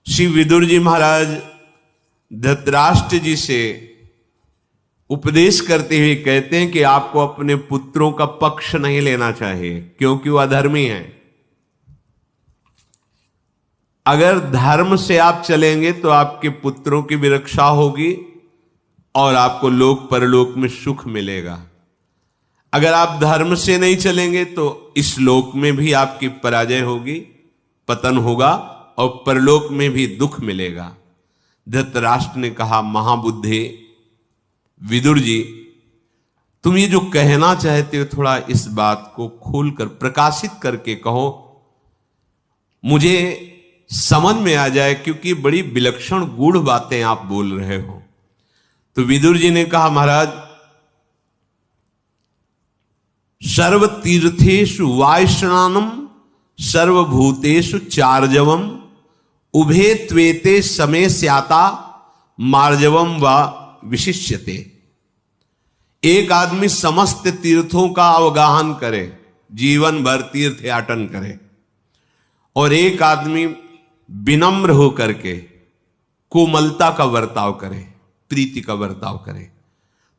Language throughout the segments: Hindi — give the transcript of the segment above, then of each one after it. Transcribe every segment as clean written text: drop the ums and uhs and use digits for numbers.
श्री विदुर जी महाराज धृतराष्ट्र जी से उपदेश करते हुए कहते हैं कि आपको अपने पुत्रों का पक्ष नहीं लेना चाहिए, क्योंकि वह अधर्मी है। अगर धर्म से आप चलेंगे तो आपके पुत्रों की भी रक्षा होगी और आपको लोक परलोक में सुख मिलेगा। अगर आप धर्म से नहीं चलेंगे तो इस लोक में भी आपकी पराजय होगी, पतन होगा और परलोक में भी दुख मिलेगा। धृतराष्ट्र ने कहा, महाबुद्धे विदुर जी, तुम ये जो कहना चाहते हो थोड़ा इस बात को खोलकर प्रकाशित करके कहो, मुझे समझ में आ जाए, क्योंकि बड़ी विलक्षण गूढ़ बातें आप बोल रहे हो। तो विदुर जी ने कहा, महाराज, सर्व तीर्थेषु वायुस्नानम सर्वभूतेषु चार्जवम उभे त्वेते समय स्याता मार्जवम व विशिष्यते। एक आदमी समस्त तीर्थों का अवगाहन करे, जीवन भर तीर्थयाटन करे, और एक आदमी विनम्र होकर के कोमलता का बर्ताव करे, प्रीति का बर्ताव करे।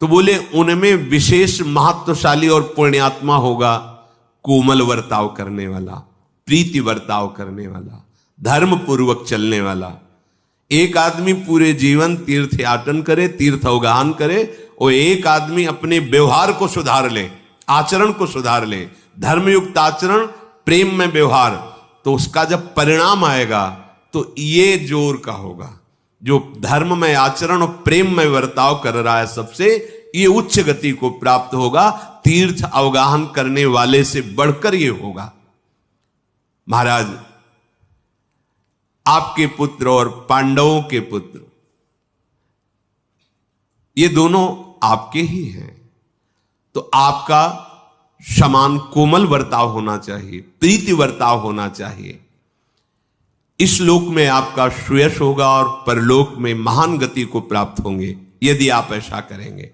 तो बोले उनमें विशेष महत्वशाली और पुण्यात्मा होगा कोमल बर्ताव करने वाला, प्रीति बर्ताव करने वाला, धर्म पूर्वक चलने वाला। एक आदमी पूरे जीवन तीर्थयाटन करे, तीर्थ अवगाहन करे, और एक आदमी अपने व्यवहार को सुधार ले, आचरण को सुधार ले, धर्मयुक्त आचरण, प्रेम में व्यवहार। तो उसका जब परिणाम आएगा तो ये जोर का होगा। जो धर्म में आचरण और प्रेम में बर्ताव कर रहा है सबसे, ये उच्च गति को प्राप्त होगा। तीर्थ अवगाहन करने वाले से बढ़कर ये होगा। महाराज, आपके पुत्र और पांडवों के पुत्र, ये दोनों आपके ही हैं, तो आपका समान कोमल बर्ताव होना चाहिए, प्रीति बर्ताव होना चाहिए। इस लोक में आपका श्रेयस होगा और परलोक में महान गति को प्राप्त होंगे यदि आप ऐसा करेंगे।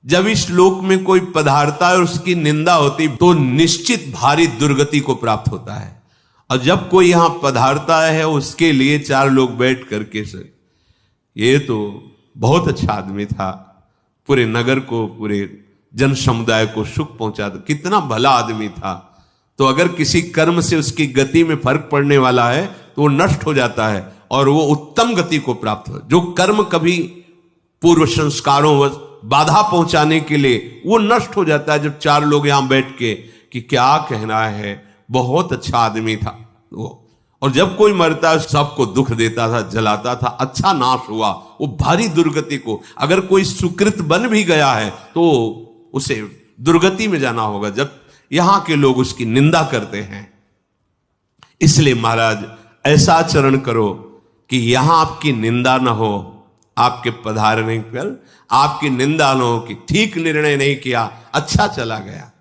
जब इस लोक में कोई पधारता है और उसकी निंदा होती तो निश्चित भारी दुर्गति को प्राप्त होता है। और जब कोई यहां पधारता है उसके लिए चार लोग बैठ करके से, ये तो बहुत अच्छा आदमी था, पूरे नगर को, पूरे जन समुदाय को सुख पहुंचा, कितना भला आदमी था। तो अगर किसी कर्म से उसकी गति में फर्क पड़ने वाला है तो वो नष्ट हो जाता है और वो उत्तम गति को प्राप्त हो। जो कर्म कभी पूर्व संस्कारों व बाधा पहुंचाने के लिए, वो नष्ट हो जाता है। जब चार लोग यहां बैठ के कि क्या कहना है, बहुत अच्छा आदमी था वो, और जब कोई मरता सबको दुख देता था, जलाता था, अच्छा नाश हुआ, वो भारी दुर्गति को। अगर कोई सुकृत बन भी गया है तो उसे दुर्गति में जाना होगा जब यहां के लोग उसकी निंदा करते हैं। इसलिए महाराज, ऐसा आचरण करो कि यहां आपकी निंदा न हो, आपके पधारने पर आपकी निंदा न हो कि ठीक निर्णय नहीं किया, अच्छा चला गया।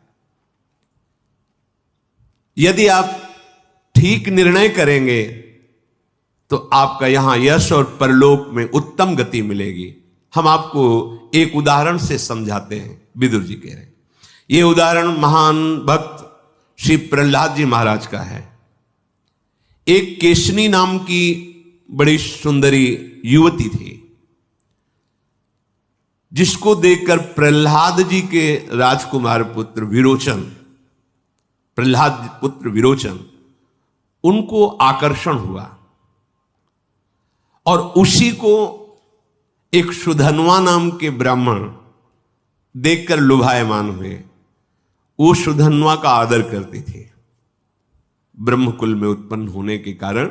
यदि आप ठीक निर्णय करेंगे तो आपका यहां यश और परलोक में उत्तम गति मिलेगी। हम आपको एक उदाहरण से समझाते हैं। विदुर जी कह रहे हैं, ये उदाहरण महान भक्त श्री प्रहलाद जी महाराज का है। एक केशनी नाम की बड़ी सुंदरी युवती थी, जिसको देखकर प्रहलाद जी के राजकुमार पुत्र विरोचन, प्रहलाद पुत्र विरोचन, उनको आकर्षण हुआ और उसी को एक सुधन्वा नाम के ब्राह्मण देखकर लुभायमान हुए। वो सुधन्वा का आदर करती थी, ब्रह्मकुल में उत्पन्न होने के कारण।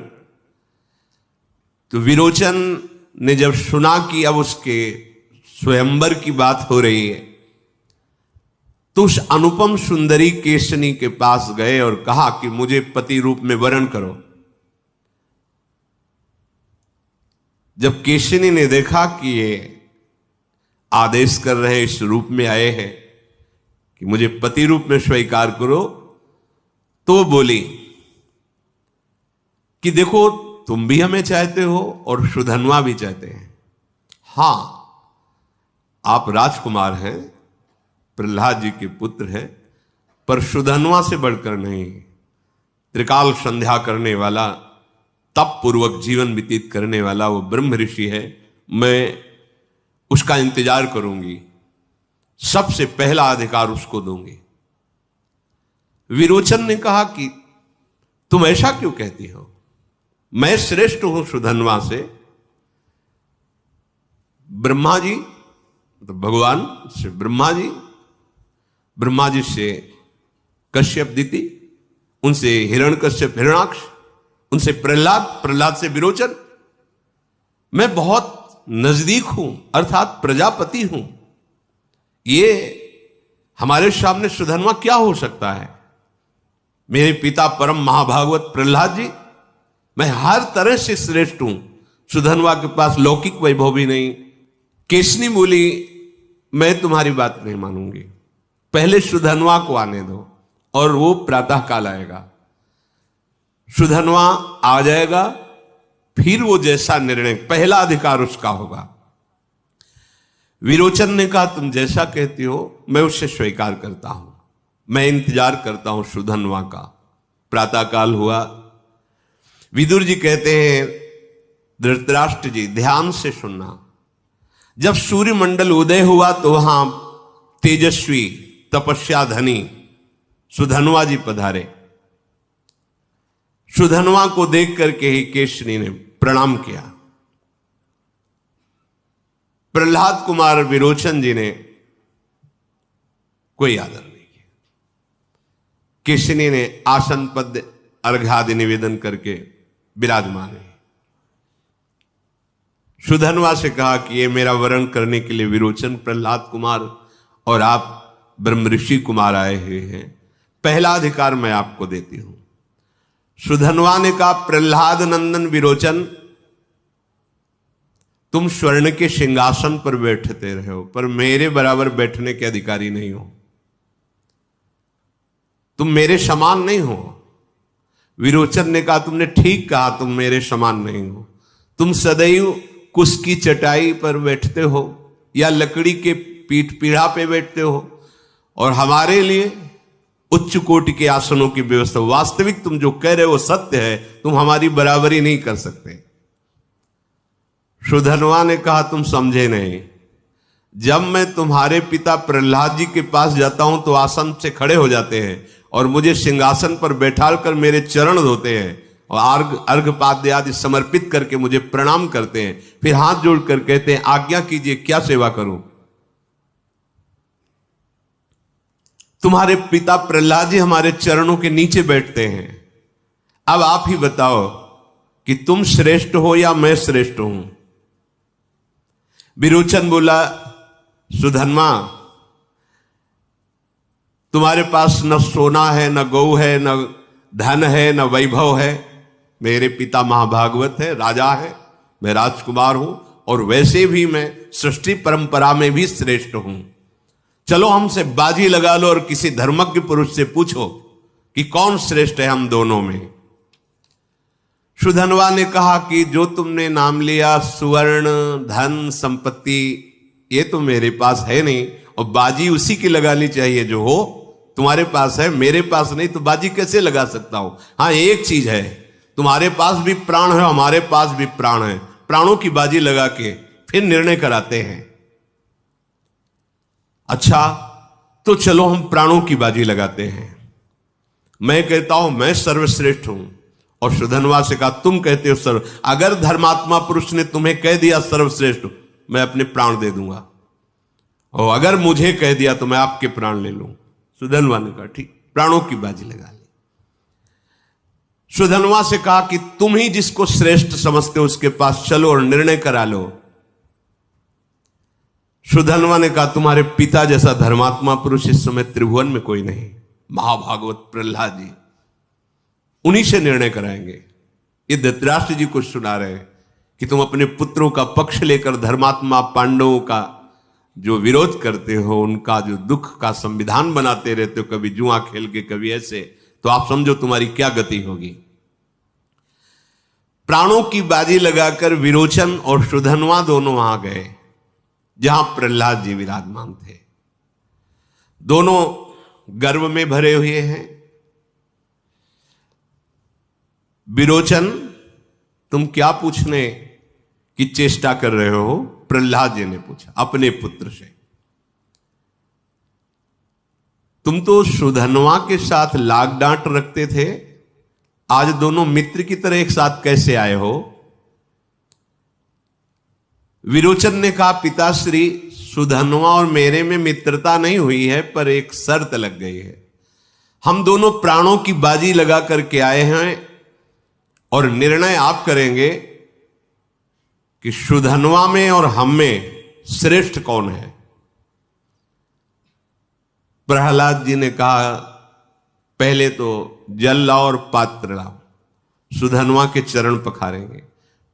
तो विरोचन ने जब सुना कि अब उसके स्वयंवर की बात हो रही है, तो उस अनुपम सुंदरी केशनी के पास गए और कहा कि मुझे पति रूप में वरण करो। जब केशनी ने देखा कि ये आदेश कर रहे हैं, इस रूप में आए हैं कि मुझे पति रूप में स्वीकार करो, तो बोली कि देखो, तुम भी हमें चाहते हो और सुधन्वा भी चाहते हैं। हां, आप राजकुमार हैं, प्रहलाद जी के पुत्र हैं, पर सुधन्वा से बढ़कर नहीं। त्रिकाल संध्या करने वाला तप पूर्वक जीवन व्यतीत करने वाला वो ब्रह्म ऋषि है, मैं उसका इंतजार करूंगी, सबसे पहला अधिकार उसको दूंगी। विरोचन ने कहा कि तुम ऐसा क्यों कहती हो, मैं श्रेष्ठ हूं सुधन्वा से। ब्रह्मा जी तो भगवान से ब्रह्मा जी से कश्यप दिति, उनसे हिरण्यकश्यप हिरणाक्ष, उनसे प्रहलाद से विरोचन, मैं बहुत नजदीक हूं, अर्थात प्रजापति हूं। ये हमारे सामने सुधन्वा क्या हो सकता है? मेरे पिता परम महाभागवत प्रहलाद जी, मैं हर तरह से श्रेष्ठ हूं। सुधन्वा के पास लौकिक वैभव भी नहीं। केशनी बोली, मैं तुम्हारी बात नहीं मानूंगी, पहले सुधन्वा को आने दो और वो प्रातः काल आएगा, सुधन्वा आ जाएगा, फिर वो जैसा निर्णय, पहला अधिकार उसका होगा। विरोचन ने कहा तुम जैसा कहती हो मैं उससे स्वीकार करता हूं, मैं इंतजार करता हूं सुधन्वा का। प्रातः काल हुआ। विदुर जी कहते हैं, धृतराष्ट्र जी ध्यान से सुनना, जब सूर्य मंडल उदय हुआ तो वहां तेजस्वी तपस्या धनी सुधन्वा जी पधारे। सुधन्वा को देख करके ही केशनी ने प्रणाम किया। प्रहलाद कुमार विरोचन जी ने कोई आदर नहीं किया। केशनी ने आसन पद अर्घादि निवेदन करके विराजमान है। सुधन्वा से कहा कि ये मेरा वरण करने के लिए विरोचन प्रहलाद कुमार और आप ब्रह्म ऋषि कुमार आए हुए हैं, पहला अधिकार मैं आपको देती हूं। सुधन्वा ने कहा प्रहलाद नंदन विरोचन, तुम स्वर्ण के सिंहासन पर बैठते रहे हो, पर मेरे बराबर बैठने के अधिकारी नहीं हो, तुम मेरे समान नहीं हो। विरोचन ने कहा तुमने ठीक कहा, तुम मेरे समान नहीं हो। तुम सदैव कुश की चटाई पर बैठते हो या लकड़ी के पीढ़ा पे बैठते हो, और हमारे लिए उच्च कोटि के आसनों की व्यवस्था। वास्तविक तुम जो कह रहे हो सत्य है, तुम हमारी बराबरी नहीं कर सकते। सुधन्वा ने कहा तुम समझे नहीं, जब मैं तुम्हारे पिता प्रहलाद जी के पास जाता हूं तो आसन से खड़े हो जाते हैं और मुझे सिंहासन पर बैठाल कर मेरे चरण धोते हैं और अर्घपाद्य आदि समर्पित करके मुझे प्रणाम करते हैं, फिर हाथ जोड़कर कहते हैं आज्ञा कीजिए क्या सेवा करूं। तुम्हारे पिता प्रहलाद जी हमारे चरणों के नीचे बैठते हैं। अब आप ही बताओ कि तुम श्रेष्ठ हो या मैं श्रेष्ठ हूं। विरोचन बोला सुधन्वा, तुम्हारे पास न सोना है, न गौ है, न धन है, न वैभव है। मेरे पिता महाभागवत है, राजा है, मैं राजकुमार हूं, और वैसे भी मैं सृष्टि परंपरा में भी श्रेष्ठ हूं। चलो हमसे बाजी लगा लो और किसी धर्मज्ञ पुरुष से पूछो कि कौन श्रेष्ठ है हम दोनों में। सुधन्वा ने कहा कि जो तुमने नाम लिया सुवर्ण धन संपत्ति, ये तो मेरे पास है नहीं, और बाजी उसी की लगानी चाहिए जो हो। तुम्हारे पास है, मेरे पास नहीं, तो बाजी कैसे लगा सकता हूं। हाँ एक चीज है, तुम्हारे पास भी प्राण है, हमारे पास भी प्राण है, प्राणों की बाजी लगा के फिर निर्णय कराते हैं। अच्छा तो चलो हम प्राणों की बाजी लगाते हैं। मैं कहता हूं मैं सर्वश्रेष्ठ हूं, और सुधन्वा से कहा तुम कहते हो सर्व। अगर धर्मात्मा पुरुष ने तुम्हें कह दिया सर्वश्रेष्ठ, मैं अपने प्राण दे दूंगा, और अगर मुझे कह दिया तो मैं आपके प्राण ले लूं। सुधन्वा ने कहा ठीक, प्राणों की बाजी लगा ली। सुधन्वा से कहा कि तुम ही जिसको श्रेष्ठ समझते हो उसके पास चलो और निर्णय करा लो। सुधन्वा ने कहा तुम्हारे पिता जैसा धर्मात्मा पुरुष इस समय त्रिभुवन में कोई नहीं, महाभागवत प्रहलाद जी, उन्हीं से निर्णय कराएंगे। ये धृतराष्ट्र जी को सुना रहे हैं कि तुम अपने पुत्रों का पक्ष लेकर धर्मात्मा पांडवों का जो विरोध करते हो, उनका जो दुख का संविधान बनाते रहते हो, कभी जुआ खेल के कभी ऐसे, तो आप समझो तुम्हारी क्या गति होगी। प्राणों की बाजी लगाकर विरोचन और सुधन्वा दोनों वहां गए जहां प्रहलाद जी विराजमान थे। दोनों गर्व में भरे हुए हैं। विरोचन तुम क्या पूछने की चेष्टा कर रहे हो? प्रहलाद जी ने पूछा अपने पुत्र से। तुम तो सुधनवा के साथ लाग डांट रखते थे, आज दोनों मित्र की तरह एक साथ कैसे आए हो? विरोचन ने कहा, पिताश्री, सुधनवा और मेरे में मित्रता नहीं हुई है, पर एक शर्त लग गई है। हम दोनों प्राणों की बाजी लगा करके आए हैं और निर्णय आप करेंगे कि सुधनवा में और हम में श्रेष्ठ कौन है। प्रहलाद जी ने कहा, पहले तो जल लाओ और पात्र लाओ, सुधनवा के चरण पखारेंगे।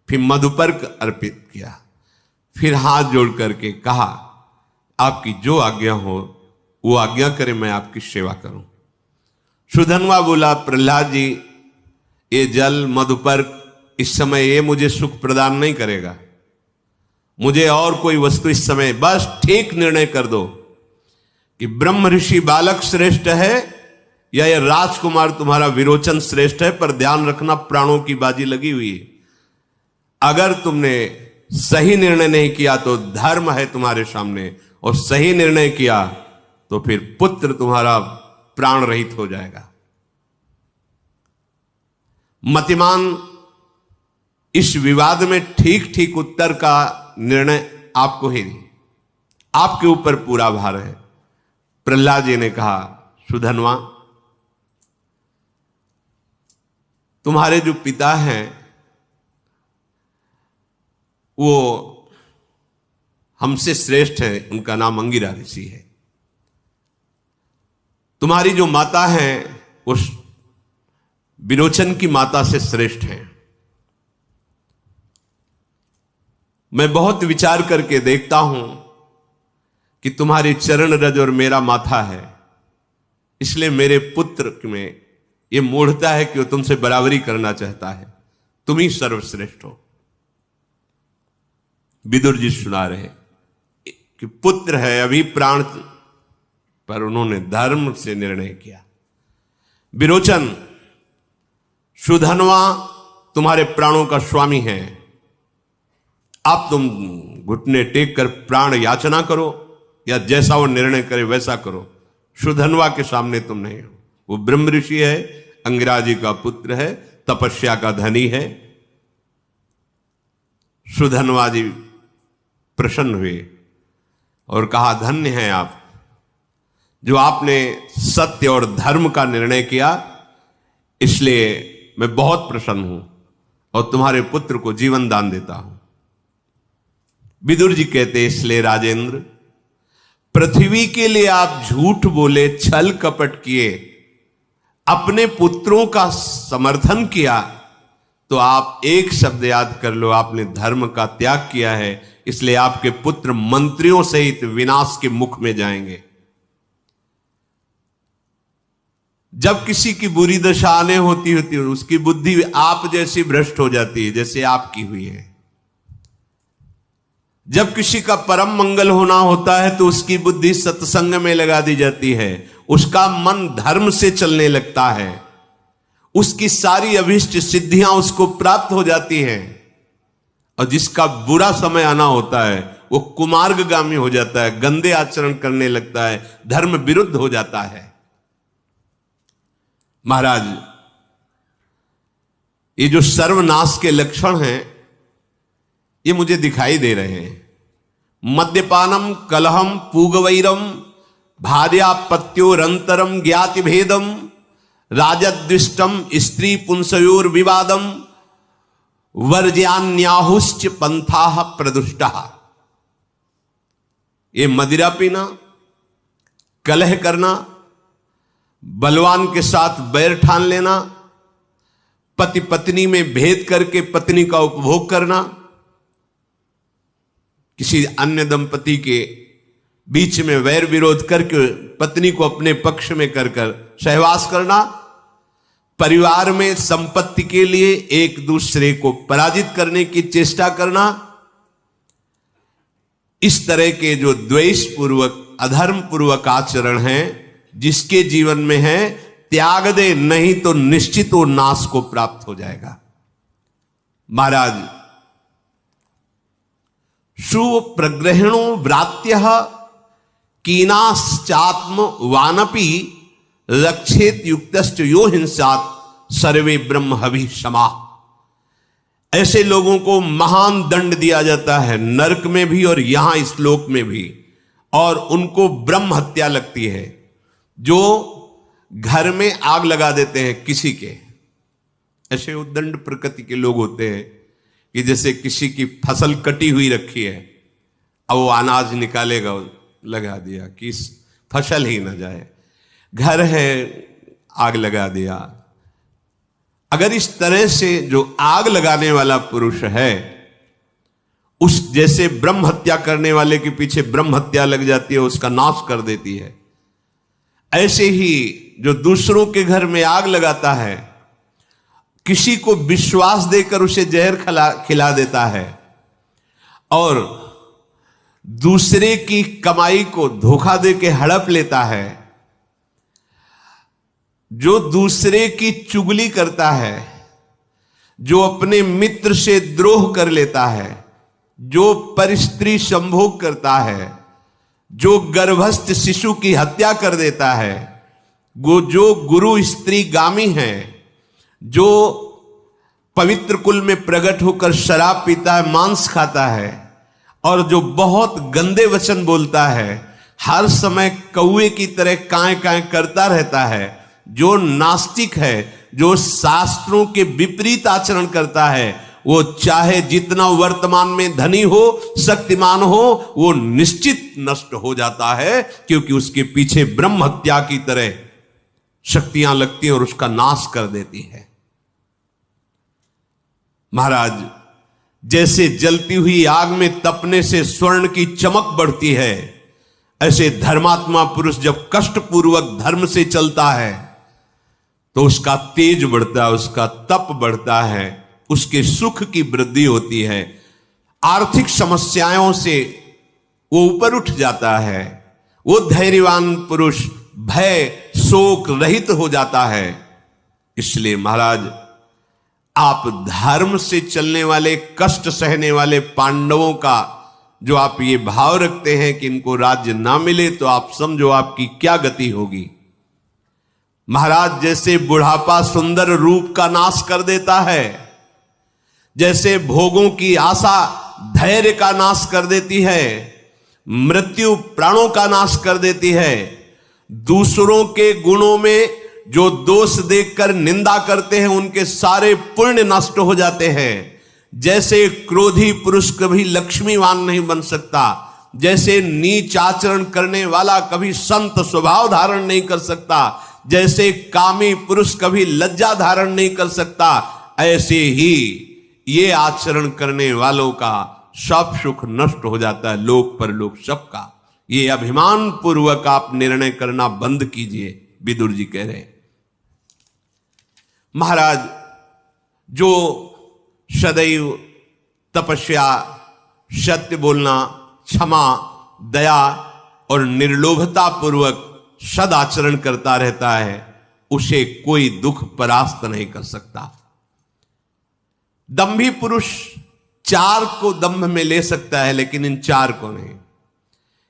फिर मधुपर्क अर्पित किया, फिर हाथ जोड़ करके कहा, आपकी जो आज्ञा हो वो आज्ञा करे, मैं आपकी सेवा करूं। सुधनवा बोला, प्रहलाद जी, ये जल मधुपर्क इस समय ये मुझे सुख प्रदान नहीं करेगा, मुझे और कोई वस्तु इस समय, बस ठीक निर्णय कर दो कि ब्रह्म ऋषि बालक श्रेष्ठ है या ये राजकुमार तुम्हारा विरोचन श्रेष्ठ है। पर ध्यान रखना, प्राणों की बाजी लगी हुई है। अगर तुमने सही निर्णय नहीं किया तो धर्म है तुम्हारे सामने, और सही निर्णय किया तो फिर पुत्र तुम्हारा प्राण रहित हो जाएगा। मतिमान इस विवाद में ठीक ठीक उत्तर का निर्णय आपको ही, आपके ऊपर पूरा भार है। प्रहलाद जी ने कहा, सुधनवा, तुम्हारे जो पिता हैं वो हमसे श्रेष्ठ है, उनका नाम अंगिरा ऋषि है। तुम्हारी जो माता है उस विरोचन की माता से श्रेष्ठ हैं। मैं बहुत विचार करके देखता हूं कि तुम्हारे चरण रज और मेरा माथा है, इसलिए मेरे पुत्र में यह मूढ़ता है कि वो तुमसे बराबरी करना चाहता है, तुम ही सर्वश्रेष्ठ हो। विदुर जी सुना रहे कि पुत्र है अभी प्राण, पर उन्होंने धर्म से निर्णय किया। विरोचन, सुधनवा तुम्हारे प्राणों का स्वामी है, आप तुम घुटने टेक कर प्राण याचना करो या जैसा वो निर्णय करे वैसा करो। सुधनवा के सामने तुम नहीं हो। वो ब्रह्म ऋषि है, अंगिरा जी का पुत्र है, तपस्या का धनी है। सुधनवा जी प्रसन्न हुए और कहा, धन्य हैं आप, जो आपने सत्य और धर्म का निर्णय किया, इसलिए मैं बहुत प्रसन्न हूं और तुम्हारे पुत्र को जीवन दान देता हूं। विदुर जी कहते, इसलिए राजेंद्र, पृथ्वी के लिए आप झूठ बोले, छल कपट किए, अपने पुत्रों का समर्थन किया, तो आप एक शब्द याद कर लो, आपने धर्म का त्याग किया है, इसलिए आपके पुत्र मंत्रियों सहित विनाश के मुख में जाएंगे। जब किसी की बुरी दशा आने होती है उसकी बुद्धि आप जैसी भ्रष्ट हो जाती है जैसे आपकी हुई है। जब किसी का परम मंगल होना होता है तो उसकी बुद्धि सत्संग में लगा दी जाती है, उसका मन धर्म से चलने लगता है, उसकी सारी अभिष्ट सिद्धियां उसको प्राप्त हो जाती हैं। और जिसका बुरा समय आना होता है वो कुमार्गगामी हो जाता है, गंदे आचरण करने लगता है, धर्म विरुद्ध हो जाता है। महाराज, ये जो सर्वनाश के लक्षण हैं ये मुझे दिखाई दे रहे हैं। मद्यपानम कलहम पूगवैरम भार्यापत्योरंतरम ज्ञाति भेदम राजद्विष्टम स्त्री पुंसयोर विवादम वर्ज्यान्याहुश्च पंथा प्रदुष्टा। ये मदिरा पीना, कलह करना, बलवान के साथ बैर ठान लेना, पति पत्नी में भेद करके पत्नी का उपभोग करना, किसी अन्य दंपति के बीच में वैर विरोध करके पत्नी को अपने पक्ष में कर सहवास करना, परिवार में संपत्ति के लिए एक दूसरे को पराजित करने की चेष्टा करना, इस तरह के जो द्वेष पूर्वक अधर्म पूर्वक आचरण हैं, जिसके जीवन में है, त्याग दे, नहीं तो निश्चित वो नाश को प्राप्त हो जाएगा। महाराज, सुप्रग्रहिणो व्रात्य कीनाश्चात्म वानपि रक्षेत युक्तश्च यो हिंसात् सर्वे ब्रह्म हवि क्षमा। ऐसे लोगों को महान दंड दिया जाता है, नरक में भी और यहां इस लोक में भी, और उनको ब्रह्म हत्या लगती है। जो घर में आग लगा देते हैं किसी के, ऐसे उद्दंड प्रकृति के लोग होते हैं कि जैसे किसी की फसल कटी हुई रखी है, अब वो अनाज निकालेगा, लगा दिया कि फसल ही ना जाए, घर है आग लगा दिया। अगर इस तरह से जो आग लगाने वाला पुरुष है, उस जैसे ब्रह्म हत्या करने वाले के पीछे ब्रह्म हत्या लग जाती है, उसका नाश कर देती है, ऐसे ही जो दूसरों के घर में आग लगाता है, किसी को विश्वास देकर उसे जहर खिला देता है और दूसरे की कमाई को धोखा देके हड़प लेता है, जो दूसरे की चुगली करता है, जो अपने मित्र से द्रोह कर लेता है, जो परस्त्री संभोग करता है, जो गर्भस्थ शिशु की हत्या कर देता है, वो जो गुरु स्त्री गामी है, जो पवित्र कुल में प्रकट होकर शराब पीता है, मांस खाता है, और जो बहुत गंदे वचन बोलता है, हर समय कौए की तरह काए काए करता रहता है, जो नास्तिक है, जो शास्त्रों के विपरीत आचरण करता है, वो चाहे जितना वर्तमान में धनी हो, शक्तिमान हो, वो निश्चित नष्ट हो जाता है, क्योंकि उसके पीछे ब्रह्म हत्या की तरह शक्तियां लगती हैं और उसका नाश कर देती है। महाराज, जैसे जलती हुई आग में तपने से स्वर्ण की चमक बढ़ती है, ऐसे धर्मात्मा पुरुष जब कष्टपूर्वक धर्म से चलता है तो उसका तेज बढ़ता है, उसका तप बढ़ता है, उसके सुख की वृद्धि होती है, आर्थिक समस्याओं से वो ऊपर उठ जाता है, वो धैर्यवान पुरुष भय शोक रहित हो जाता है। इसलिए महाराज, आप धर्म से चलने वाले, कष्ट सहने वाले पांडवों का जो आप ये भाव रखते हैं कि इनको राज्य ना मिले, तो आप समझो आपकी क्या गति होगी। महाराज, जैसे बुढ़ापा सुंदर रूप का नाश कर देता है, जैसे भोगों की आशा धैर्य का नाश कर देती है, मृत्यु प्राणों का नाश कर देती है, दूसरों के गुणों में जो दोष देखकर निंदा करते हैं उनके सारे पुण्य नष्ट हो जाते हैं। जैसे क्रोधी पुरुष कभी लक्ष्मीवान नहीं बन सकता, जैसे नीच आचरण करने वाला कभी संत स्वभाव धारण नहीं कर सकता, जैसे कामी पुरुष कभी लज्जा धारण नहीं कर सकता, ऐसे ही ये आचरण करने वालों का सब सुख नष्ट हो जाता है, लोक परलोक सबका। ये अभिमान पूर्वक आप निर्णय करना बंद कीजिए, विदुर जी कह रहे हैं। महाराज, जो सदैव तपस्या, सत्य बोलना, क्षमा, दया और निर्लोभता पूर्वक सदाचरण करता रहता है, उसे कोई दुख परास्त नहीं कर सकता। दंभी पुरुष 4 को दंभ में ले सकता है, लेकिन इन 4 को नहीं।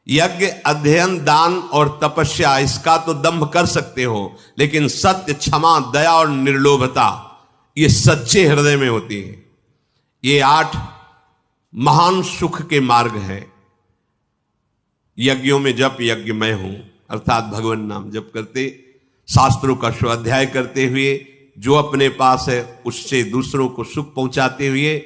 यज्ञ, अध्ययन, दान और तपस्या, इसका तो दंभ कर सकते हो, लेकिन सत्य, क्षमा, दया और निर्लोभता, ये सच्चे हृदय में होती है। ये 8 महान सुख के मार्ग हैं। यज्ञों में जप यज्ञ मैं हूं, अर्थात भगवान नाम जप करते, शास्त्रों का स्वाध्याय करते हुए, जो अपने पास है उससे दूसरों को सुख पहुंचाते हुए,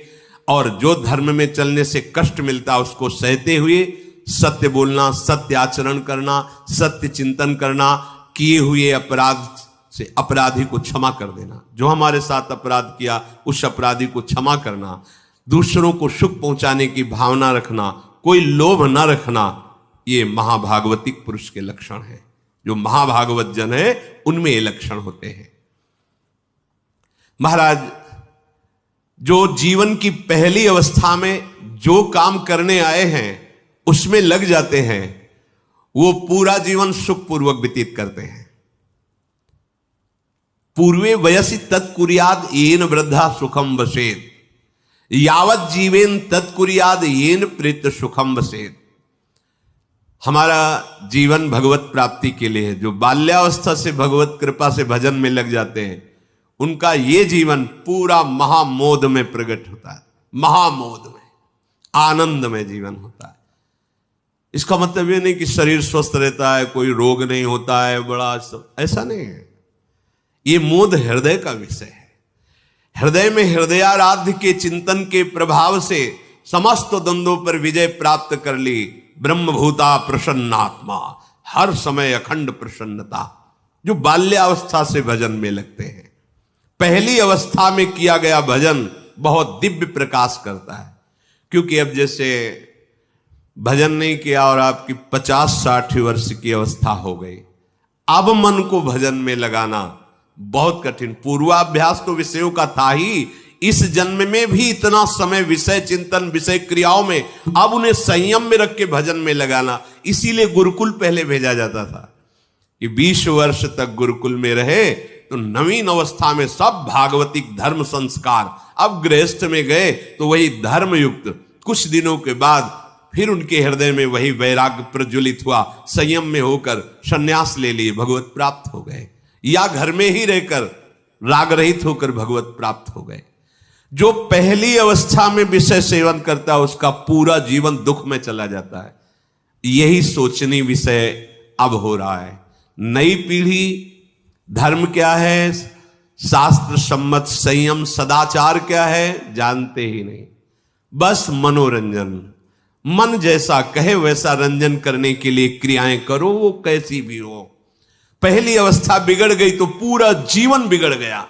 और जो धर्म में चलने से कष्ट मिलता है उसको सहते हुए, सत्य बोलना, सत्य आचरण करना, सत्य चिंतन करना, किए हुए अपराध से अपराधी को क्षमा कर देना, जो हमारे साथ अपराध किया उस अपराधी को क्षमा करना, दूसरों को सुख पहुंचाने की भावना रखना, कोई लोभ न रखना, ये महाभागवतिक पुरुष के लक्षण हैं। जो महाभागवत जन है उनमें ये लक्षण होते हैं। महाराज, जो जीवन की पहली अवस्था में जो काम करने आए हैं उसमें लग जाते हैं, वो पूरा जीवन सुखपूर्वक व्यतीत करते हैं। पूर्वे वयसि तत्कुर्याद येन वृद्धा सुखम वसेत। यावत जीवेन तत्कुर्याद येन प्रेत सुखम वसेत। हमारा जीवन भगवत प्राप्ति के लिए है। जो बाल्यावस्था से भगवत कृपा से भजन में लग जाते हैं, उनका ये जीवन पूरा महामोद में प्रकट होता है, महामोद में, आनंद में जीवन होता है। इसका मतलब ये नहीं कि शरीर स्वस्थ रहता है, कोई रोग नहीं होता है, बड़ा ऐसा नहीं है। ये मोद हृदय का विषय है। हृदय में हृदयाराध्य के चिंतन के प्रभाव से समस्त द्वंद्वों पर विजय प्राप्त कर ली। ब्रह्मभूता प्रसन्नात्मा, हर समय अखंड प्रसन्नता, जो बाल्यावस्था से भजन में लगते हैं। पहली अवस्था में किया गया भजन बहुत दिव्य प्रकाश करता है, क्योंकि अब जैसे भजन नहीं किया और आपकी 50-60 वर्ष की अवस्था हो गई, अब मन को भजन में लगाना बहुत कठिन। पूर्वाभ्यास तो विषयों का था ही, इस जन्म में भी इतना समय विषय चिंतन, विषय क्रियाओं में, अब उन्हें संयम में रख के भजन में लगाना। इसीलिए गुरुकुल पहले भेजा जाता था कि 20 वर्ष तक गुरुकुल में रहे, तो नवीन अवस्था में सब भागवतिक धर्म संस्कार। अब गृहस्थ में गए तो वही धर्म युक्त, कुछ दिनों के बाद फिर उनके हृदय में वही वैराग्य प्रज्वलित हुआ, संयम में होकर संन्यास ले लिए, भगवत प्राप्त हो गए, या घर में ही रहकर राग रहित होकर भगवत प्राप्त हो गए। जो पहली अवस्था में विषय सेवन करता है, उसका पूरा जीवन दुख में चला जाता है। यही सोचनीय विषय अब हो रहा है। नई पीढ़ी धर्म क्या है, शास्त्र सम्मत संयम सदाचार क्या है, जानते ही नहीं। बस मनोरंजन, मन जैसा कहे वैसा रंजन करने के लिए क्रियाएं करो, वो कैसी भी हो। पहली अवस्था बिगड़ गई तो पूरा जीवन बिगड़ गया।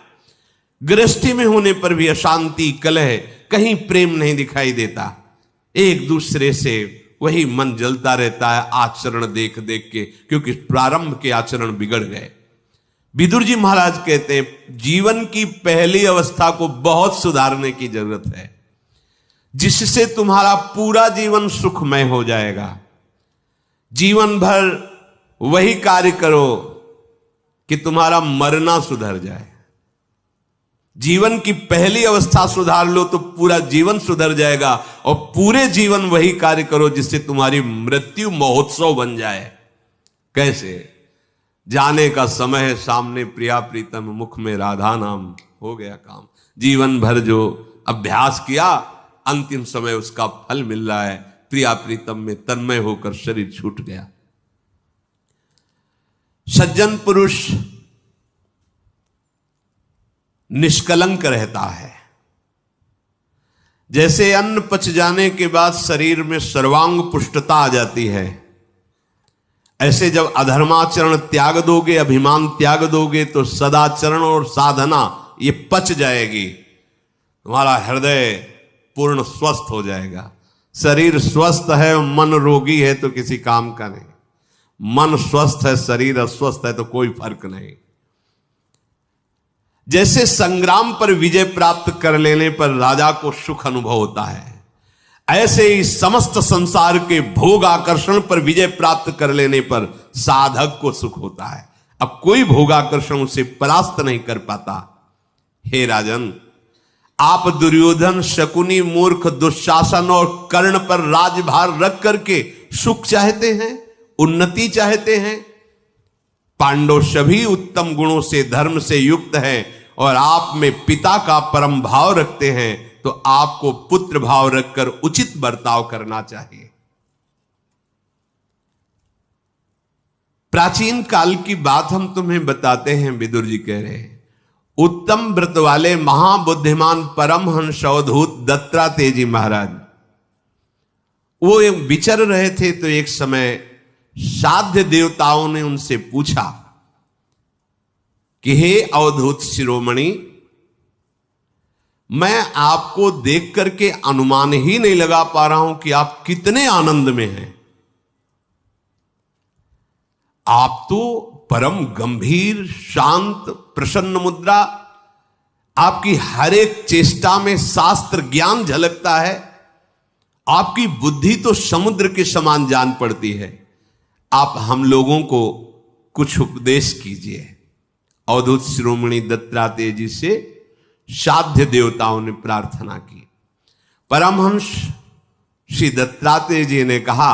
गृहस्थी में होने पर भी अशांति, कलह, कहीं प्रेम नहीं दिखाई देता। एक दूसरे से वही मन जलता रहता है आचरण देख देख के, क्योंकि प्रारंभ के आचरण बिगड़ गए। विदुर जी महाराज कहते हैं, जीवन की पहली अवस्था को बहुत सुधारने की जरूरत है, जिससे तुम्हारा पूरा जीवन सुखमय हो जाएगा। जीवन भर वही कार्य करो कि तुम्हारा मरना सुधर जाए। जीवन की पहली अवस्था सुधार लो तो पूरा जीवन सुधर जाएगा, और पूरे जीवन वही कार्य करो जिससे तुम्हारी मृत्यु महोत्सव बन जाए। कैसे? जाने का समय है सामने प्रिया प्रीतम, मुख में राधा नाम, हो गया काम। जीवन भर जो अभ्यास किया, अंतिम समय उसका फल मिल रहा है। प्रिया प्रीतम में तन्मय होकर शरीर छूट गया। सज्जन पुरुष निष्कलंक रहता है। जैसे अन्न पच जाने के बाद शरीर में सर्वांग पुष्टता आ जाती है, ऐसे जब अधर्माचरण त्याग दोगे, अभिमान त्याग दोगे, तो सदाचरण और साधना ये पच जाएगी। तुम्हारा हृदय पूर्ण स्वस्थ हो जाएगा। शरीर स्वस्थ है, मन रोगी है तो किसी काम का नहीं। मन स्वस्थ है, शरीर अस्वस्थ है तो कोई फर्क नहीं। जैसे संग्राम पर विजय प्राप्त कर लेने पर राजा को सुख अनुभव होता है, ऐसे ही समस्त संसार के भोग आकर्षण पर विजय प्राप्त कर लेने पर साधक को सुख होता है। अब कोई भोग आकर्षण उसे परास्त नहीं कर पाता। हे राजन, आप दुर्योधन, शकुनी, मूर्ख, दुशासन और कर्ण पर राजभार रख करके सुख चाहते हैं, उन्नति चाहते हैं। पांडव सभी उत्तम गुणों से, धर्म से युक्त हैं, और आप में पिता का परम भाव रखते हैं, तो आपको पुत्र भाव रखकर उचित बर्ताव करना चाहिए। प्राचीन काल की बात हम तुम्हें बताते हैं। विदुर जी कह रहे हैं, उत्तम व्रत वाले महाबुद्धिमान परमहंस अवधूत दत्तात्रेय महाराज, वो विचर रहे थे तो एक समय साध्य देवताओं ने उनसे पूछा कि हे अवधूत शिरोमणि, मैं आपको देख करके अनुमान ही नहीं लगा पा रहा हूं कि आप कितने आनंद में हैं। आप तो परम गंभीर, शांत, प्रसन्न मुद्रा, आपकी हर एक चेष्टा में शास्त्र ज्ञान झलकता है। आपकी बुद्धि तो समुद्र के समान जान पड़ती है। आप हम लोगों को कुछ उपदेश कीजिए। अवधूत शिरोमणि दत्तात्रेय जी से साध्य देवताओं ने प्रार्थना की। परमहंस श्री दत्तात्रेय जी ने कहा,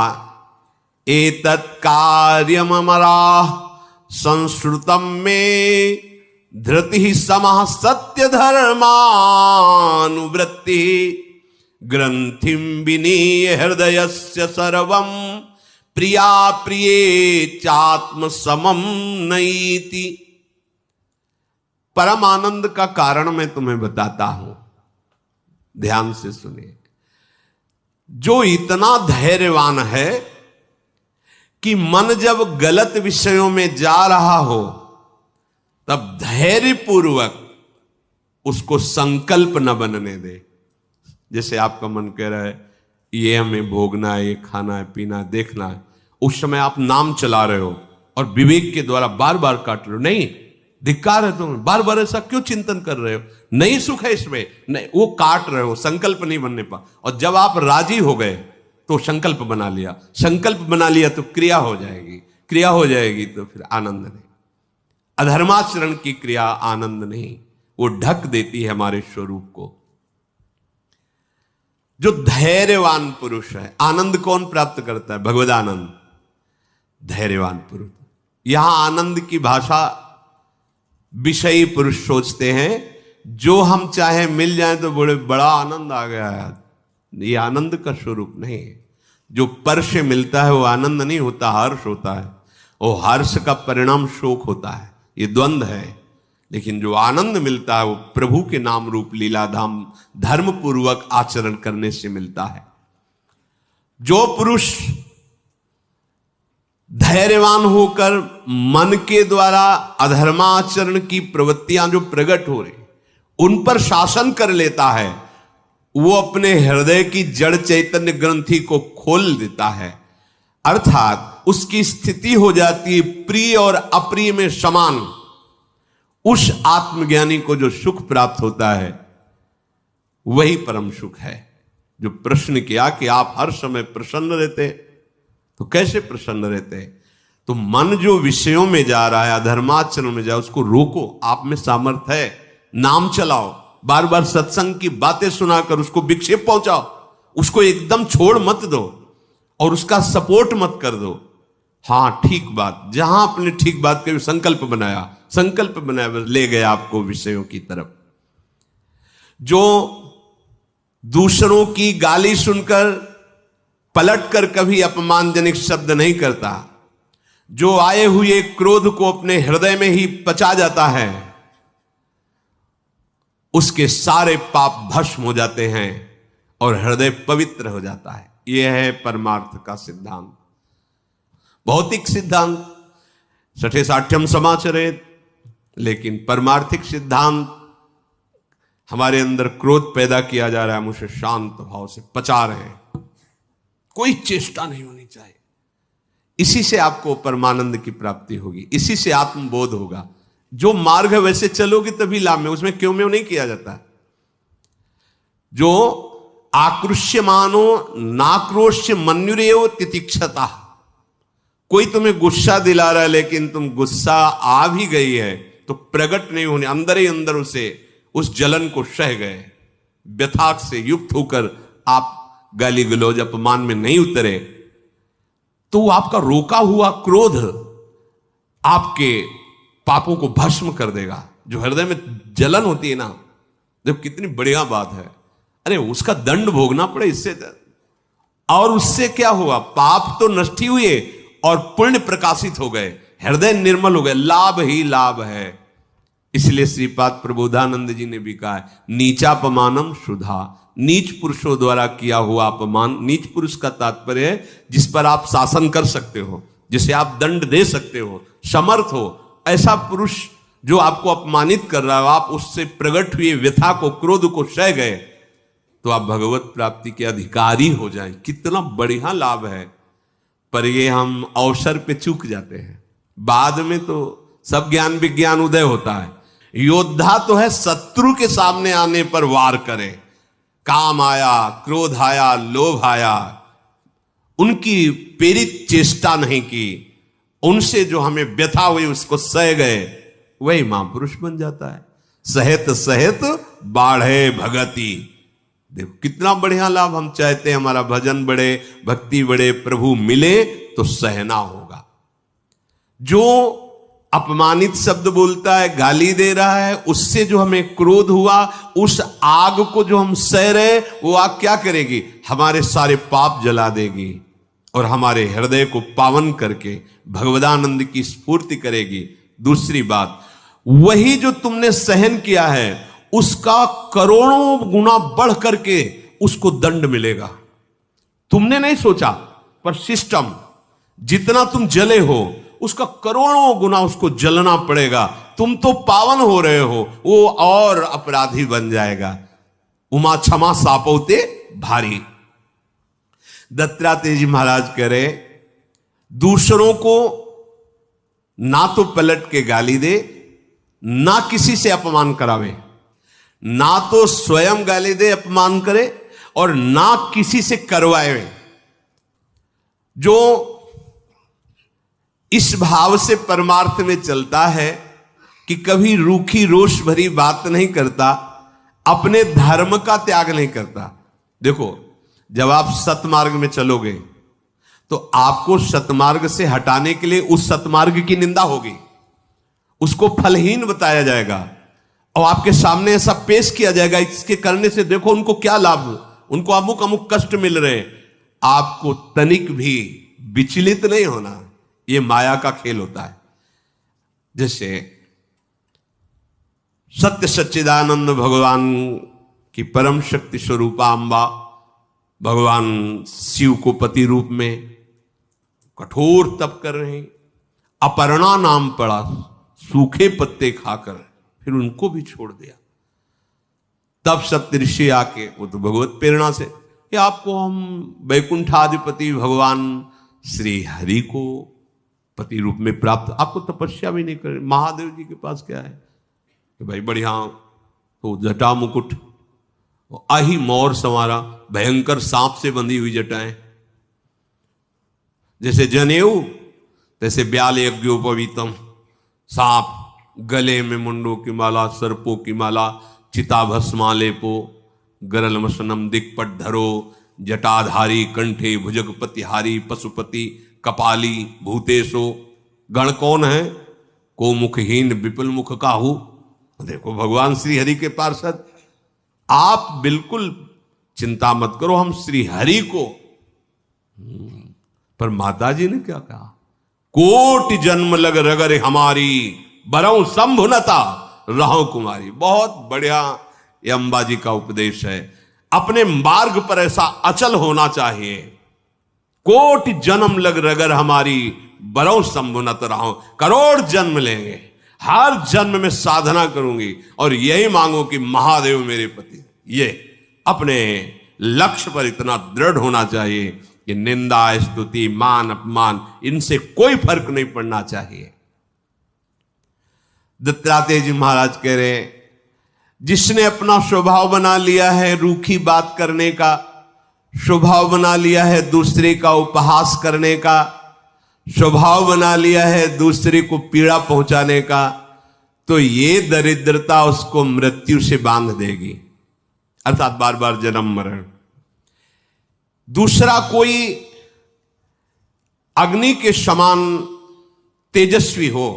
एतत् कार्यमरा संस्कृतम में धृति समः सत्य धर्मानुवृत्ति ग्रंथिम विनीय हृदयस्य सर्वं प्रिया प्रिये चात्म समम नईति। परम आनंद का कारण मैं तुम्हें बताता हूं, ध्यान से सुनिए। जो इतना धैर्यवान है कि मन जब गलत विषयों में जा रहा हो तब धैर्यपूर्वक उसको संकल्प न बनने दे। जैसे आपका मन कह रहा है ये हमें भोगना है, ये खाना है, पीना है, देखना है, उस समय आप नाम चला रहे हो और विवेक के द्वारा बार बार काट रहे हो, नहीं धिक्कार है तुम्हें, बार बार ऐसा क्यों चिंतन कर रहे हो, नहीं सुख है इसमें, नहीं, वो काट रहे हो, संकल्प नहीं बनने पा। और जब आप राजी हो गए तो संकल्प बना लिया, संकल्प बना लिया तो क्रिया हो जाएगी, क्रिया हो जाएगी तो फिर आनंद नहीं। अधर्माचरण की क्रिया आनंद नहीं, वो ढक देती है हमारे स्वरूप को। जो धैर्यवान पुरुष है, आनंद कौन प्राप्त करता है? भगवद आनंद, धैर्यवान पुरुष। यहां आनंद की भाषा विषयी पुरुष सोचते हैं, जो हम चाहे मिल जाए तो बड़ा आनंद आ गया है। ये आनंद का स्वरूप नहीं है। जो पर से मिलता है वो आनंद नहीं होता, हर्ष होता है। वो हर्ष का परिणाम शोक होता है, ये द्वंद्व है। लेकिन जो आनंद मिलता है वो प्रभु के नाम रूप लीलाधाम धर्म पूर्वक आचरण करने से मिलता है। जो पुरुष धैर्यवान होकर मन के द्वारा अधर्माचरण की प्रवृत्तियां जो प्रकट हो रही उन पर शासन कर लेता है, वो अपने हृदय की जड़ चैतन्य ग्रंथि को खोल देता है। अर्थात उसकी स्थिति हो जाती है प्रिय और अप्रिय में समान। उस आत्मज्ञानी को जो सुख प्राप्त होता है वही परम सुख है। जो प्रश्न किया कि आप हर समय प्रसन्न रहते, तो कैसे प्रसन्न रहते? तो मन जो विषयों में जा रहा है, अधर्माचरण में जा, उसको रोको। आप में सामर्थ्य है, नाम चलाओ, बार बार सत्संग की बातें सुनाकर उसको विक्षेप पहुंचाओ, उसको एकदम छोड़ मत दो और उसका सपोर्ट मत कर दो। हां ठीक बात, जहां आपने ठीक बात कही संकल्प बनाया, संकल्प बनाया, ले गया आपको विषयों की तरफ। जो दूसरों की गाली सुनकर पलटकर कभी अपमानजनक शब्द नहीं करता, जो आए हुए क्रोध को अपने हृदय में ही पचा जाता है, उसके सारे पाप भस्म हो जाते हैं और हृदय पवित्र हो जाता है। यह है परमार्थ का सिद्धांत। भौतिक सिद्धांत छठे साठ्यम समाचरेत, लेकिन परमार्थिक सिद्धांत हमारे अंदर क्रोध पैदा किया जा रहा है, हम उसे शांत भाव से पचा रहे हैं, कोई चेष्टा नहीं होनी चाहिए। इसी से आपको परमानंद की प्राप्ति होगी, इसी से आत्मबोध होगा। जो मार्ग है वैसे चलोगे तभी लाभ में, उसमें क्यों में नहीं किया जाता। जो आक्रोश्यमानो नाक्रोश्य मन्युरेव तितिक्षता, कोई तुम्हें गुस्सा दिला रहा है लेकिन तुम गुस्सा आ भी गई है तो प्रकट नहीं होने, अंदर ही अंदर उसे उस जलन को सह गए, व्यथाक से युक्त होकर आप गाली गलौज अपमान में नहीं उतरे, तो आपका रोका हुआ क्रोध आपके पापों को भस्म कर देगा। जो हृदय में जलन होती है ना, जब कितनी बढ़िया बात है, अरे उसका दंड भोगना पड़े इससे, और उससे क्या हुआ? पाप तो नष्ट ही हुए और पुण्य प्रकाशित हो गए, हृदय निर्मल हो गए, लाभ ही लाभ है। इसलिए श्रीपाद प्रबोधानंद जी ने भी कहा है, नीचापमानम शुद्धा, नीच पुरुषों द्वारा किया हुआ अपमान। नीच पुरुष का तात्पर्य है जिस पर आप शासन कर सकते हो, जिसे आप दंड दे सकते हो, समर्थ हो। ऐसा पुरुष जो आपको अपमानित कर रहा हो, आप उससे प्रकट हुए व्यथा को, क्रोध को सह गए, तो आप भगवत प्राप्ति के अधिकारी हो जाएं। कितना बढ़िया लाभ है। पर ये हम अवसर पे चूक जाते हैं, बाद में तो सब ज्ञान विज्ञान उदय होता है। योद्धा तो है शत्रु के सामने आने पर वार करे, काम आया, क्रोध आया, लोभ आया, उनकी प्रेरित चेष्टा नहीं की, उनसे जो हमें व्यथा हुई उसको सह गए, वही महापुरुष बन जाता है। सहत सहत बाढ़े भगति, देखो कितना बढ़िया लाभ हम चाहते हैं, हमारा भजन बढ़े, भक्ति बढ़े, प्रभु मिले, तो सहना होगा। जो अपमानित शब्द बोलता है, गाली दे रहा है, उससे जो हमें क्रोध हुआ, उस आग को जो हम सह रहे, वो आग क्या करेगी? हमारे सारे पाप जला देगी और हमारे हृदय को पावन करके भगवदानंद की स्फूर्ति करेगी। दूसरी बात, वही जो तुमने सहन किया है उसका करोड़ों गुना बढ़ करके उसको दंड मिलेगा। तुमने नहीं सोचा, पर सिस्टम, जितना तुम जले हो उसका करोड़ों गुना उसको जलना पड़ेगा। तुम तो पावन हो रहे हो, वो और अपराधी बन जाएगा। उमा क्षमा सापौते भारी। दत्तात्रेय जी महाराज कह रहे, दूसरों को ना तो पलट के गाली दे, ना किसी से अपमान करावे, ना तो स्वयं गाली दे अपमान करे, और ना किसी से करवाए। जो इस भाव से परमार्थ में चलता है कि कभी रूखी रोष भरी बात नहीं करता, अपने धर्म का त्याग नहीं करता। देखो, जब आप सतमार्ग में चलोगे तो आपको सतमार्ग से हटाने के लिए उस सतमार्ग की निंदा होगी, उसको फलहीन बताया जाएगा और आपके सामने ऐसा पेश किया जाएगा, इसके करने से देखो उनको क्या लाभ, उनको अमुक अमुक कष्ट मिल रहे हैं। आपको तनिक भी विचलित नहीं होना। ये माया का खेल होता है। जैसे सत्य सच्चिदानंद भगवान की परम शक्ति स्वरूपा अम्बा भगवान शिव को पति रूप में कठोर तप कर रहे हैं। अपर्णा नाम पड़ा, सूखे पत्ते खाकर फिर उनको भी छोड़ दिया। तब सप्तऋषि आके, वो तो भगवत प्रेरणा से, कि आपको हम वैकुंठाधिपति भगवान श्री हरि को पति रूप में प्राप्त, आपको तपस्या भी नहीं कर। महादेव जी के पास क्या है कि भाई बढ़िया तो जटा मुकुट, आही मोर संवारा, भयंकर सांप से बंधी हुई जटाएं, जैसे जनेऊ तैसे ब्याल यज्ञोपवीतम, सांप, गले में मुंडों की माला, सर्पों की माला, चिता भस्मालेपो, गरल मसनम दिक्पट धरो, जटाधारी कंठे भुजगपतिहारी, पशुपति कपाली भूतेशो। गण कौन है? को मुखहीन विपुल मुख काहू। देखो भगवान श्री हरि के पार्षद। आप बिल्कुल चिंता मत करो, हम श्री हरि को। पर माता जी ने क्या कहा? कोटि जन्म लग रगर हमारी, बरऊ संभुनता रहो कुमारी। बहुत बढ़िया ये अंबा जी का उपदेश है। अपने मार्ग पर ऐसा अचल होना चाहिए। कोटि जन्म लग रगर हमारी, बरौ संभुनत रहो। करोड़ जन्म लेंगे, हर जन्म में साधना करूंगी और यही मांगो कि महादेव मेरे पति। ये अपने लक्ष्य पर इतना दृढ़ होना चाहिए कि निंदा, स्तुति, मान, अपमान, इनसे कोई फर्क नहीं पड़ना चाहिए। दत्तात्रेय जी महाराज कह रहे, जिसने अपना स्वभाव बना लिया है रूखी बात करने का, स्वभाव बना लिया है दूसरे का उपहास करने का, स्वभाव बना लिया है दूसरे को पीड़ा पहुंचाने का, तो ये दरिद्रता उसको मृत्यु से बांध देगी, अर्थात बार बार जन्म मरण। दूसरा कोई अग्नि के समान तेजस्वी हो,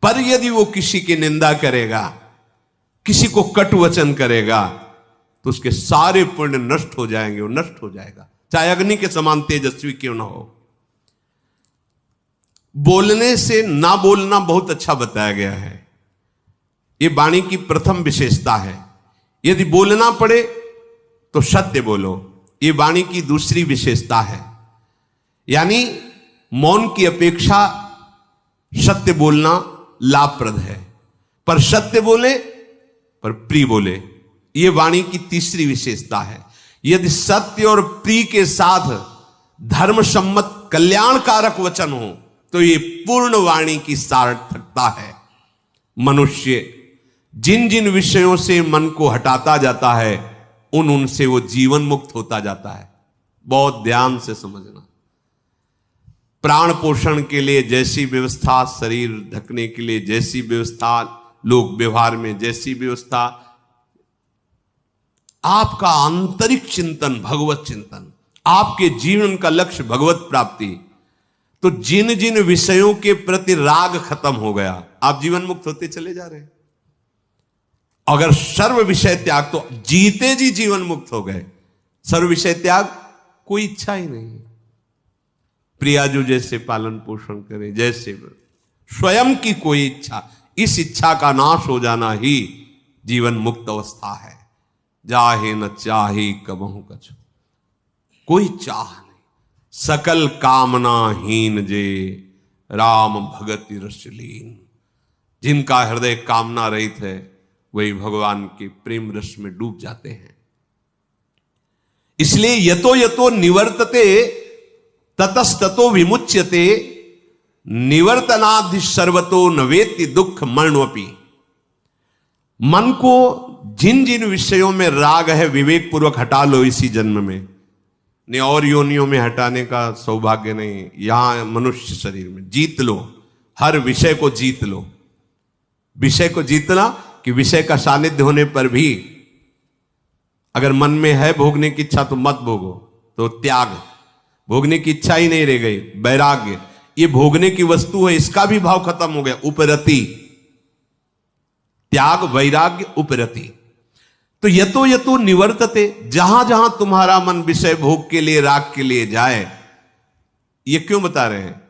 पर यदि वो किसी की निंदा करेगा, किसी को कटु वचन करेगा, तो उसके सारे पुण्य नष्ट हो जाएंगे, वो नष्ट हो जाएगा, चाहे अग्नि के समान तेजस्वी क्यों ना हो। बोलने से ना बोलना बहुत अच्छा बताया गया है। ये वाणी की प्रथम विशेषता है। यदि बोलना पड़े तो सत्य बोलो, ये वाणी की दूसरी विशेषता है। यानी मौन की अपेक्षा सत्य बोलना लाभप्रद है, पर सत्य बोले पर प्रिय बोले, ये वाणी की तीसरी विशेषता है। यदि सत्य और प्रिय के साथ धर्म सम्मत कल्याणकारक वचन हो तो ये पूर्ण वाणी की सार्थकता है। मनुष्य जिन जिन विषयों से मन को हटाता जाता है, उनसे वो जीवन मुक्त होता जाता है। बहुत ध्यान से समझना। प्राण पोषण के लिए जैसी व्यवस्था, शरीर ढकने के लिए जैसी व्यवस्था, लोक व्यवहार में जैसी व्यवस्था, आपका आंतरिक चिंतन भगवत चिंतन, आपके जीवन का लक्ष्य भगवत प्राप्ति, तो जिन जिन विषयों के प्रति राग खत्म हो गया, आप जीवन मुक्त होते चले जा रहे हैं। अगर सर्व विषय त्याग, तो जीते जी जीवन मुक्त हो गए। सर्व विषय त्याग, कोई इच्छा ही नहीं। प्रिया जो जैसे पालन पोषण करे, जैसे स्वयं की कोई इच्छा, इस इच्छा का नाश हो जाना ही जीवन मुक्त अवस्था है। जाहे न चाहे कबहू कछु, कोई चाह नहीं। सकल कामना हीन जे राम भगति रस लीन। जिनका हृदय कामना रहित है वही भगवान के प्रेम रस में डूब जाते हैं। इसलिए यतो यतो निवर्तते ततस्ततो विमुच्यते, निवर्तनाधि सर्वतो न वेत्ति दुख मरणवपि। मन को जिन जिन विषयों में राग है विवेक पूर्वक हटा लो इसी जन्म में, नहीं और योनियों में हटाने का सौभाग्य नहीं। यहां मनुष्य शरीर में जीत लो, हर विषय को जीत लो। विषय को जीतना कि विषय का सानिध्य होने पर भी अगर मन में है भोगने की इच्छा तो मत भोगो, तो त्याग। भोगने की इच्छा ही नहीं रह गई, वैराग्य, ये भोगने की वस्तु है, इसका भी भाव खत्म हो गया। उपरति, त्याग, वैराग्य, उपरति। तो यतो यतो निवर्तते, जहां जहां तुम्हारा मन विषय भोग के लिए, राग के लिए जाए। ये क्यों बता रहे हैं?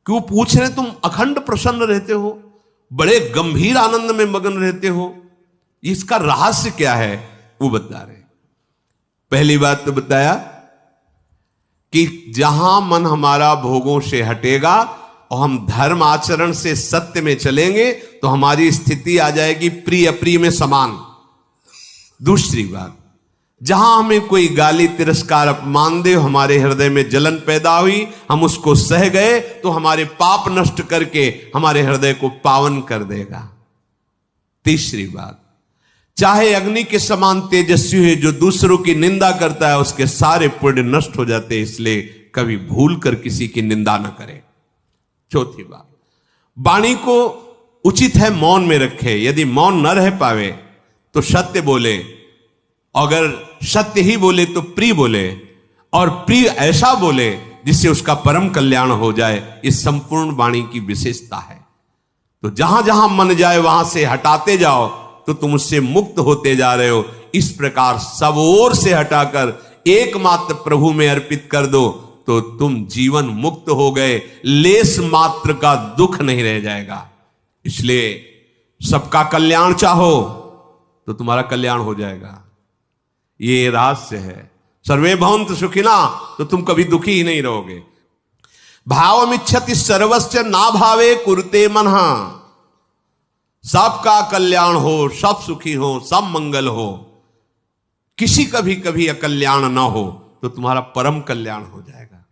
क्यों पूछ रहे? तुम अखंड प्रसन्न रहते हो, बड़े गंभीर आनंद में मगन रहते हो, इसका रहस्य क्या है वो बता रहे। पहली बात तो बताया कि जहां मन हमारा भोगों से हटेगा और हम धर्म आचरण से सत्य में चलेंगे तो हमारी स्थिति आ जाएगी प्रिय अप्रिय में समान। दूसरी बात, जहां हमें कोई गाली तिरस्कार अपमान दे, हमारे हृदय में जलन पैदा हुई, हम उसको सह गए तो हमारे पाप नष्ट करके हमारे हृदय को पावन कर देगा। तीसरी बात, चाहे अग्नि के समान तेजस्वी है, जो दूसरों की निंदा करता है उसके सारे पुण्य नष्ट हो जाते हैं, इसलिए कभी भूल कर किसी की निंदा न करे। चौथी बात, वाणी को उचित है मौन में रखे। यदि मौन न रह पावे तो सत्य बोले, अगर सत्य ही बोले तो प्रिय बोले, और प्रिय ऐसा बोले जिससे उसका परम कल्याण हो जाए। इस संपूर्ण वाणी की विशेषता है। तो जहां जहां मन जाए वहां से हटाते जाओ तो तुम उससे मुक्त होते जा रहे हो। इस प्रकार सब ओर से हटाकर एकमात्र प्रभु में अर्पित कर दो तो तुम जीवन मुक्त हो गए, लेस मात्र का दुख नहीं रह जाएगा। इसलिए सबका कल्याण चाहो तो तुम्हारा कल्याण हो जाएगा। ये रहस्य है। सर्वे भवन्तु सुखिना, तो तुम कभी दुखी ही नहीं रहोगे। भावमिच्छति सर्वस्य ना भावे कुरुते मनः। सबका कल्याण हो, सब सुखी हो, सब मंगल हो, किसी का भी कभी अकल्याण ना हो तो तुम्हारा परम कल्याण हो जाएगा।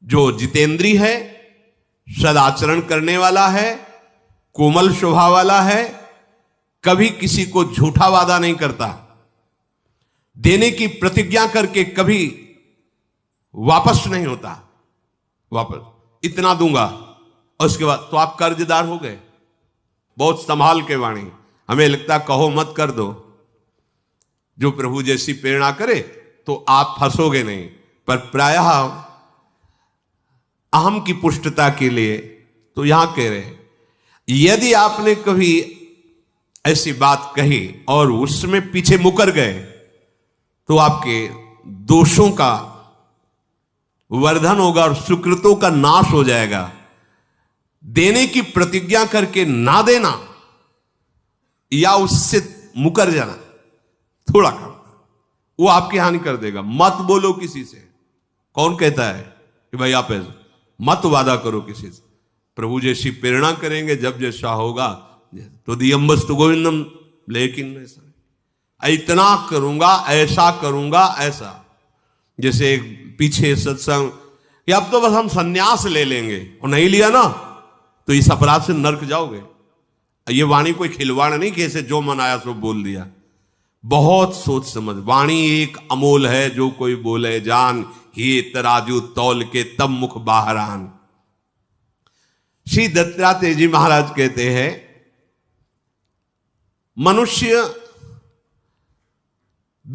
जो जितेंद्री है, सदाचरण करने वाला है, कोमल स्वभाव वाला है, कभी किसी को झूठा वादा नहीं करता, देने की प्रतिज्ञा करके कभी वापस नहीं होता। वापस इतना दूंगा और उसके बाद तो आप कर्जदार हो गए। बहुत संभाल के वाणी, हमें लगता कहो मत कर दो। जो प्रभु जैसी प्रेरणा करे तो आप फंसोगे नहीं, पर प्रायः अहम की पुष्टता के लिए तो यहां कह रहे, यदि आपने कभी ऐसी बात कही और उसमें पीछे मुकर गए तो आपके दोषों का वर्धन होगा और सुकृतों का नाश हो जाएगा। देने की प्रतिज्ञा करके ना देना या उससे मुकर जाना थोड़ा कम, वो आपकी हानि कर देगा। मत बोलो किसी से। कौन कहता है कि भाई आप मत वादा करो किसी से? प्रभु जैसी प्रेरणा करेंगे, जब जैसा होगा तो दियम्बस्तु गोविंदम, लेकिन ऐसा इतना करूंगा, ऐसा करूंगा, ऐसा। जैसे पीछे सत्संग कि अब तो बस हम सन्यास ले लेंगे, और नहीं लिया ना तो इस अपराध से नरक जाओगे। ये वाणी कोई खिलवाड़ नहीं कि ऐसे जो मन आया सो बोल दिया। बहुत सोच समझ। वाणी एक अमोल है, जो कोई बोले जान, ही तराजू तौल के तब मुख बाहर आन। श्री दत्तात्रेय जी महाराज कहते हैं, मनुष्य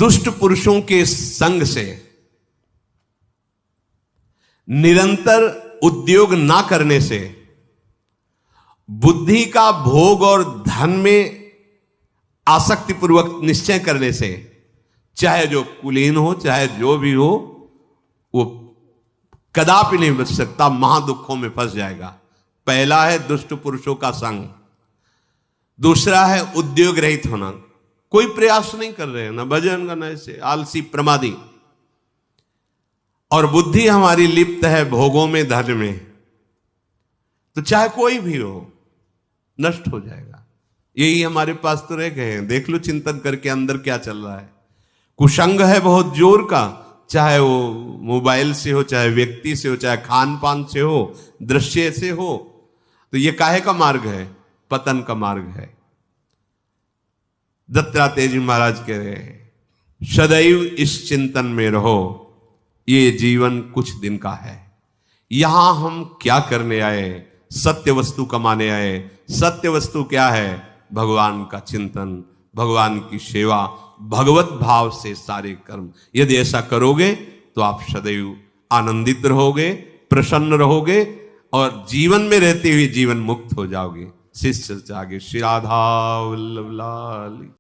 दुष्ट पुरुषों के संग से, निरंतर उद्योग ना करने से, बुद्धि का भोग और धन में आसक्ति पूर्वक निश्चय करने से, चाहे जो कुलीन हो चाहे जो भी हो, वो कदापि नहीं बच सकता, महादुखों में फंस जाएगा। पहला है दुष्ट पुरुषों का संग, दूसरा है उद्योग रहित होना, कोई प्रयास नहीं कर रहे हैं, ना भजन का, ना ऐसे आलसी प्रमादी, और बुद्धि हमारी लिप्त है भोगों में, धन में, तो चाहे कोई भी हो नष्ट हो जाएगा। यही हमारे पास तो रह गए हैं। देख लो चिंतन करके अंदर क्या चल रहा है। कुसंग है बहुत जोर का, चाहे वो मोबाइल से हो, चाहे व्यक्ति से हो, चाहे खान पान से हो, दृश्य से हो, तो ये काहे का मार्ग है? पतन का मार्ग है। दत्तात्रेय जी महाराज कह रहे हैं, सदैव इस चिंतन में रहो, ये जीवन कुछ दिन का है। यहां हम क्या करने आए? सत्य वस्तु कमाने आए। सत्य वस्तु क्या है? भगवान का चिंतन, भगवान की सेवा, भगवत भाव से सारे कर्म। यदि ऐसा करोगे तो आप सदैव आनंदित रहोगे, प्रसन्न रहोगे, और जीवन में रहते हुए जीवन मुक्त हो जाओगे। शिष्य आगे श्री राधा वल्लभ लाल।